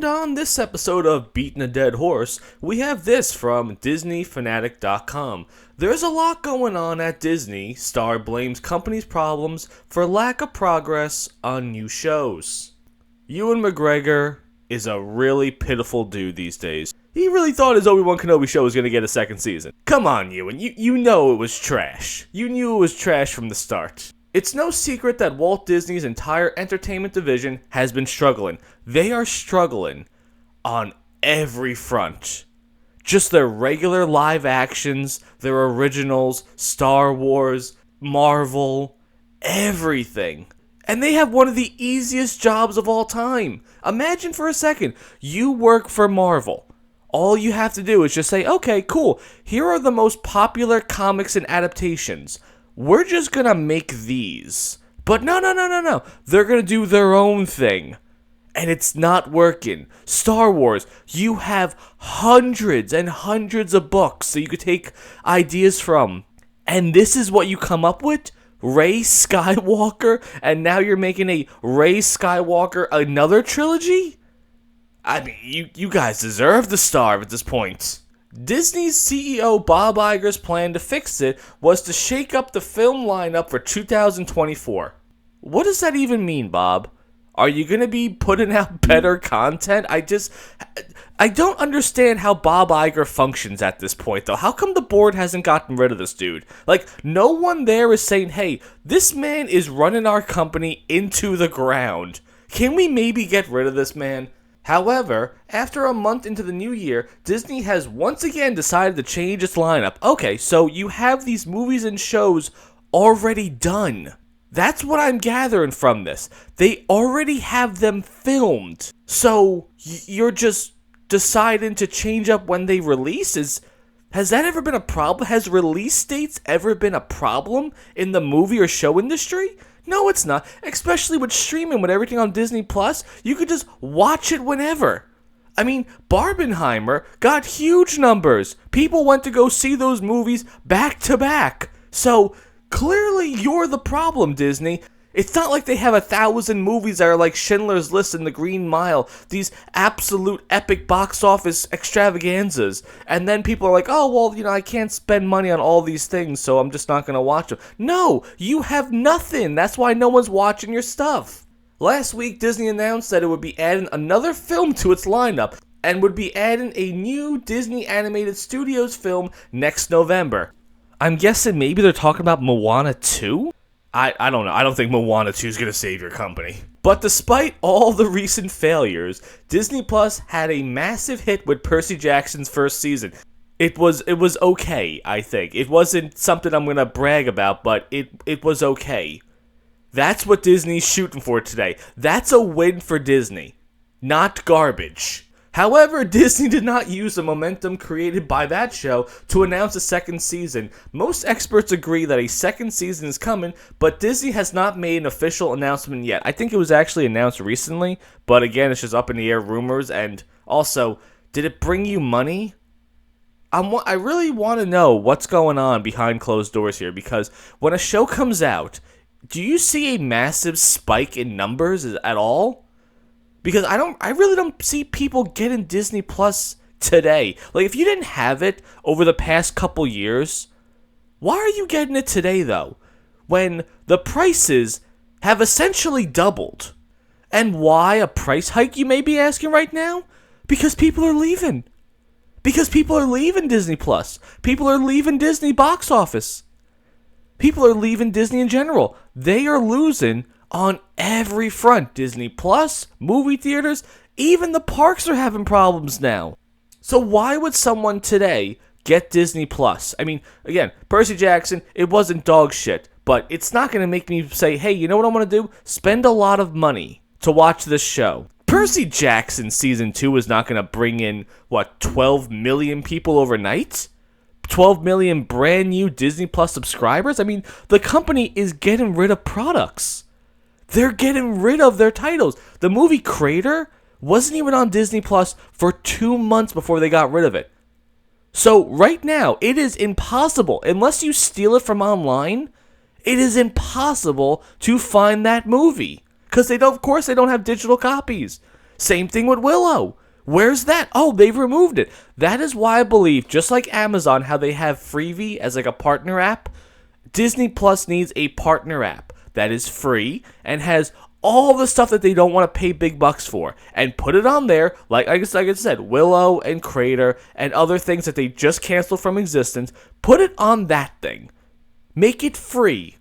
And on this episode of Beating a Dead Horse, we have this from DisneyFanatic.com. There's a lot going on at Disney. Star blames company's problems for lack of progress on new shows. Ewan McGregor is a really pitiful dude these days. He really thought his Obi-Wan Kenobi show was going to get a second season. Come on, Ewan, you know it was trash. You knew it was trash from the start. It's no secret that Walt Disney's entire entertainment division has been struggling. They are struggling on every front. Just their regular live actions, their originals, Star Wars, Marvel, everything. And they have one of the easiest jobs of all time. Imagine for a second, you work for Marvel. All you have to do is just say, okay, cool, here are the most popular comics and adaptations. We're just gonna make these. But no. They're gonna do their own thing. And it's not working. Star Wars, you have hundreds and hundreds of books so you could take ideas from. And this is what you come up with? Rey Skywalker? And now you're making a Rey Skywalker another trilogy? I mean, you guys deserve to starve at this point. Disney's CEO Bob Iger's plan to fix it was to shake up the film lineup for 2024. What does that even mean, Bob? Are you going to be putting out better content? I don't understand how Bob Iger functions at this point, though. How come the board hasn't gotten rid of this dude? Like, no one there is saying, hey, this man is running our company into the ground. Can we maybe get rid of this man? However, after a month into the new year, Disney has once again decided to change its lineup. Okay, so you have these movies and shows already done. That's what I'm gathering from this. They already have them filmed. So, you're just deciding to change up when they release? Has that ever been a problem? Has release dates ever been a problem in the movie or show industry? No, it's not. Especially with streaming, with everything on Disney Plus, you could just watch it whenever. I mean, Barbenheimer got huge numbers. People went to go see those movies back to back. So, clearly you're the problem, Disney. It's not like they have 1,000 movies that are like Schindler's List and The Green Mile, these absolute epic box office extravaganzas, and then people are like, oh, well, I can't spend money on all these things, so I'm just not going to watch them. No, you have nothing. That's why no one's watching your stuff. Last week, Disney announced that it would be adding another film to its lineup, and would be adding a new Disney Animated Studios film next November. I'm guessing maybe they're talking about Moana 2? I don't know. I don't think Moana 2 is going to save your company. But despite all the recent failures, Disney Plus had a massive hit with Percy Jackson's first season. It was okay, I think. It wasn't something I'm going to brag about, but it was okay. That's what Disney's shooting for today. That's a win for Disney. Not garbage. However, Disney did not use the momentum created by that show to announce a second season. Most experts agree that a second season is coming, but Disney has not made an official announcement yet. I think it was actually announced recently, but again, it's just up in the air rumors. And also, did it bring you money? I really want to know what's going on behind closed doors here, because when a show comes out, do you see a massive spike in numbers at all? Because I really don't see people getting Disney Plus today. Like, if you didn't have it over the past couple years, why are you getting it today, though? When the prices have essentially doubled. And why a price hike, you may be asking right now? Because people are leaving. Because people are leaving Disney Plus. People are leaving Disney box office. People are leaving Disney in general. They are losing on every front. Disney Plus, movie theaters, even the parks are having problems now. So why would someone today get Disney Plus? I mean, again, Percy Jackson, it wasn't dog shit, but it's not going to make me say, hey, you know what I want to do? Spend a lot of money to watch this show. Percy Jackson Season 2 is not going to bring in, 12 million people overnight? 12 million brand new Disney Plus subscribers? I mean, the company is getting rid of products. They're getting rid of their titles. The movie Crater wasn't even on Disney Plus for 2 months before they got rid of it. So right now, it is impossible, unless you steal it from online, it is impossible to find that movie. Because of course they don't have digital copies. Same thing with Willow. Where's that? Oh, they've removed it. That is why I believe, just like Amazon, how they have Freevee as like a partner app, Disney Plus needs a partner app that is free and has all the stuff that they don't want to pay big bucks for, and put it on there, like I said, Willow and Crater and other things that they just canceled from existence. Put it on that thing. Make it free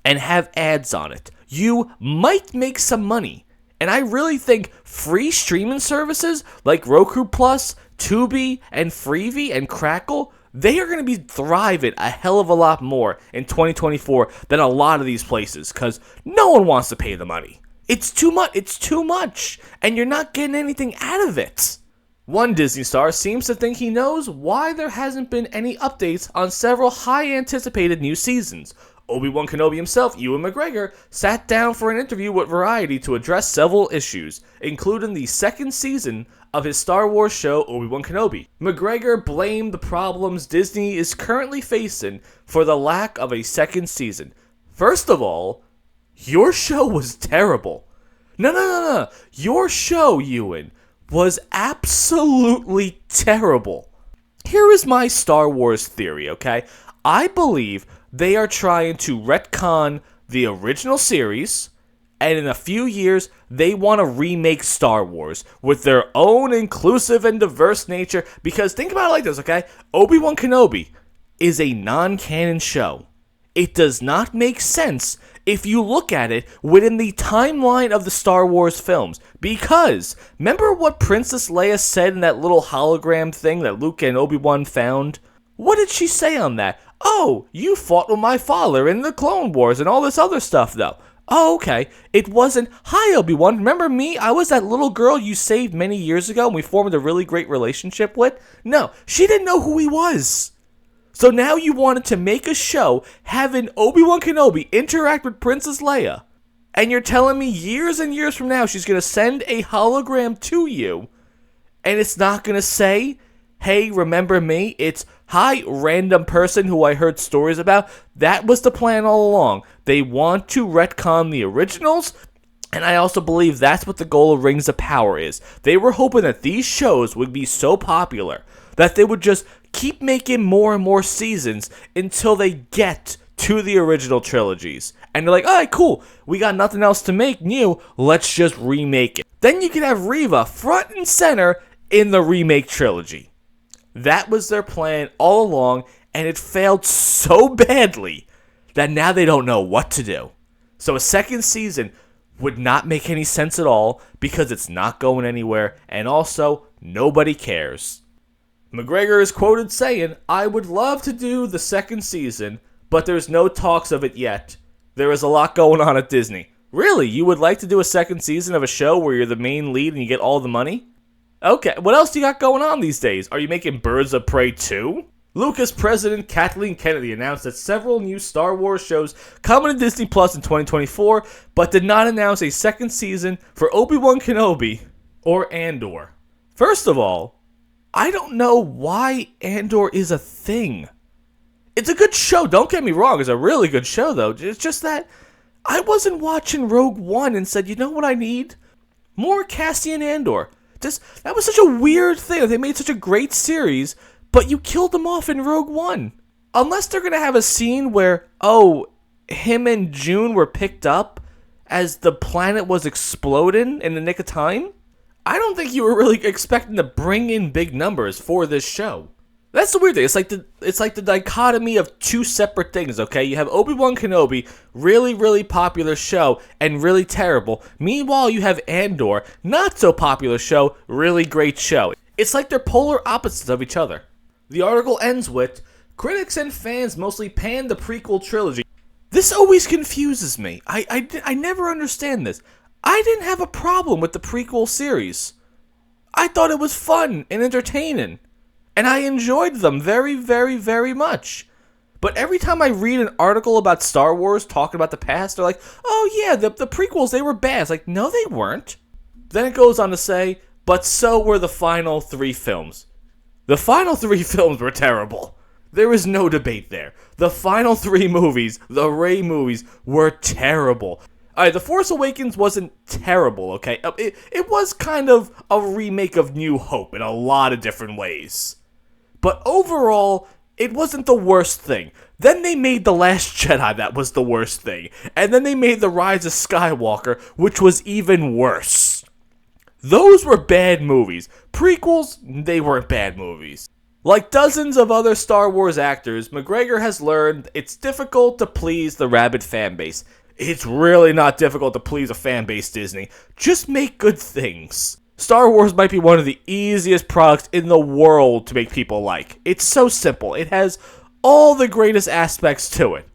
and have ads on it. You might make some money. And I really think free streaming services like Roku Plus, Tubi, and Freevee and Crackle, they are going to be thriving a hell of a lot more in 2024 than a lot of these places, because no one wants to pay the money. It's too much, and you're not getting anything out of it. One Disney star seems to think he knows why there hasn't been any updates on several high-anticipated new seasons. Obi-Wan Kenobi himself, Ewan McGregor, sat down for an interview with Variety to address several issues, including the second season of his Star Wars show, Obi-Wan Kenobi. McGregor blamed the problems Disney is currently facing for the lack of a second season. First of all, your show was terrible. No. Your show, Ewan, was absolutely terrible. Here is my Star Wars theory, okay? I believe they are trying to retcon the original series, and in a few years, they want to remake Star Wars with their own inclusive and diverse nature. Because think about it like this, okay? Obi-Wan Kenobi is a non-canon show. It does not make sense if you look at it within the timeline of the Star Wars films. Because, remember what Princess Leia said in that little hologram thing that Luke and Obi-Wan found? What did she say on that? Oh, you fought with my father in the Clone Wars and all this other stuff, though. Oh, okay. It wasn't, hi, Obi-Wan, remember me? I was that little girl you saved many years ago and we formed a really great relationship with? No, she didn't know who he was. So now you wanted to make a show having Obi-Wan Kenobi interact with Princess Leia. And you're telling me years and years from now she's going to send a hologram to you and it's not going to say, hey, remember me? It's, hi, random person who I heard stories about. That was the plan all along. They want to retcon the originals, and I also believe that's what the goal of Rings of Power is. They were hoping that these shows would be so popular that they would just keep making more and more seasons until they get to the original trilogies. And they're like, alright, cool, we got nothing else to make new, let's just remake it. Then you can have Reva front and center in the remake trilogy. That was their plan all along, and it failed so badly that now they don't know what to do. So a second season would not make any sense at all because it's not going anywhere, and also, nobody cares. McGregor is quoted saying, I would love to do the second season, but there's no talks of it yet. There is a lot going on at Disney. Really? You would like to do a second season of a show where you're the main lead and you get all the money? Okay, what else do you got going on these days? Are you making Birds of Prey 2? Lucas president Kathleen Kennedy announced that several new Star Wars shows coming to Disney Plus in 2024, but did not announce a second season for Obi-Wan Kenobi or Andor. First of all, I don't know why Andor is a thing. It's a good show, don't get me wrong, it's a really good show though. It's just that I wasn't watching Rogue One and said, you know what I need? More Cassian Andor. That was such a weird thing. They made such a great series, but you killed them off in Rogue One. Unless they're going to have a scene where, him and June were picked up as the planet was exploding in the nick of time. I don't think you were really expecting to bring in big numbers for this show. That's the weird thing. It's like the dichotomy of two separate things, okay? You have Obi-Wan Kenobi, really, really popular show, and really terrible. Meanwhile, you have Andor, not so popular show, really great show. It's like they're polar opposites of each other. The article ends with, critics and fans mostly panned the prequel trilogy. This always confuses me. I never understand this. I didn't have a problem with the prequel series. I thought it was fun and entertaining. And I enjoyed them very, very, very much. But every time I read an article about Star Wars talking about the past, they're like, oh yeah, the prequels, they were bad. It's like, no, they weren't. Then it goes on to say, but so were the final 3 films. The final 3 films were terrible. There is no debate there. The final 3 movies, the Rey movies, were terrible. Alright, The Force Awakens wasn't terrible, okay? It was kind of a remake of New Hope in a lot of different ways. But overall, it wasn't the worst thing. Then they made The Last Jedi, that was the worst thing. And then they made The Rise of Skywalker, which was even worse. Those were bad movies. Prequels, they weren't bad movies. Like dozens of other Star Wars actors, McGregor has learned it's difficult to please the rabid fanbase. It's really not difficult to please a fanbase, Disney. Just make good things. Star Wars might be one of the easiest products in the world to make people like. It's so simple. It has all the greatest aspects to it.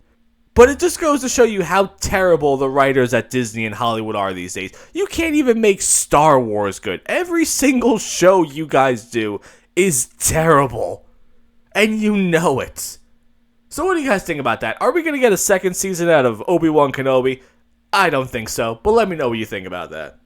But it just goes to show you how terrible the writers at Disney and Hollywood are these days. You can't even make Star Wars good. Every single show you guys do is terrible. And you know it. So what do you guys think about that? Are we going to get a second season out of Obi-Wan Kenobi? I don't think so, but let me know what you think about that.